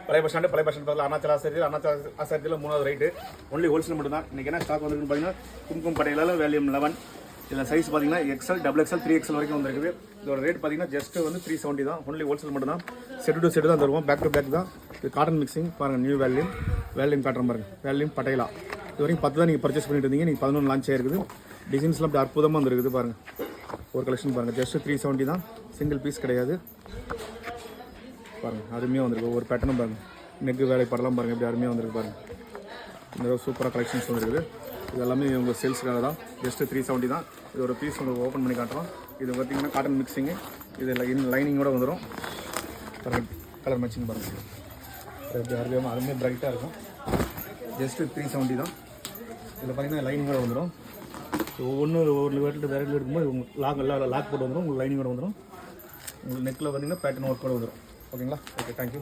பழைய bus stand பக்கத்தில் அருணாச்சல ஆசாரியத்தில் 3வது ரைட்டு ஒன்லி ஹோல்சேல் மட்டும் தான். இன்றைக்கி என்ன ஸ்டாக் வந்துருக்குன்னு பார்த்தீங்கன்னா கும்கும் படையில வேல்யூம் 11. இதில் சைஸ் பார்த்தீங்கன்னா எக்ஸல், XXL, 3XL வரைக்கும் வந்துருக்குது. இதோட ரேட் பார்த்தீங்கன்னா ஜஸ்ட் வந்து 370 தான். ஒன்லி ஹோல்சேல் மட்டும் தான். செட்டு டு செட்டு தான் தருவோம். பேக் டு பேக் தான். இது காட்டன் மிக்சிங் பாருங்கள். நியூ வேல்யூம் காட்டுற பாருங்கள். வேல்யூம் பட்டையிலா இது வரைக்கும் 10 தான் நீங்கள் பர்ச்சேஸ் பண்ணிட்டு இருந்தீங்க. நீங்கள் 11 லான்ச் ஆயிருக்குது. டிசைன்ஸ்லாம் அப்படி அற்புதமாக வந்துருக்குது பாருங்கள். ஒரு கலெக்ஷன் பாருங்கள். ஜஸ்ட் 370 தான். சிங்கிள் பீஸ் கிடையாது பாருங்கள். அருமையாக வந்துருக்கு. ஒரு பேட்டர்னும் பாருங்கள். நெக்கு வேலை படலாம் பாருங்கள். எப்படி அருமையாக வந்துருக்கு பாருங்கள். இந்த சூப்பராக கலெக்ஷன்ஸ் வந்துருக்குது. இது எல்லாமே உங்கள் சேல்ஸுக்காக தான். ஜஸ்ட்டு 370 தான். இது ஒரு பீஸ் உங்களுக்கு ஓப்பன் பண்ணி காட்டுறோம். இது பார்த்தீங்கன்னா காட்டன் மிக்சிங்கு. இது லைனிங்கோட வந்துடும் பாருங்கள். கலர் மேட்சிங் பாருங்கள். எப்படி அருமையாக பிரைட்டாக இருக்கும். ஜஸ்ட்டு 370 தான். இதில் பார்த்தீங்கன்னா லைனிங்கோட வந்துடும். ஒவ்வொரு வெரைட்டி எடுக்கும்போது உங்களுக்கு லாக் போட்டு வந்துடும். உங்களுக்கு லைனிங்கோட வந்துடும். உங்களுக்கு நெக்கில் பார்த்தீங்கன்னா பேட்டர்ன் ஒர்க் கூட வந்துடும். ஓகேங்களா? Okay, thank you.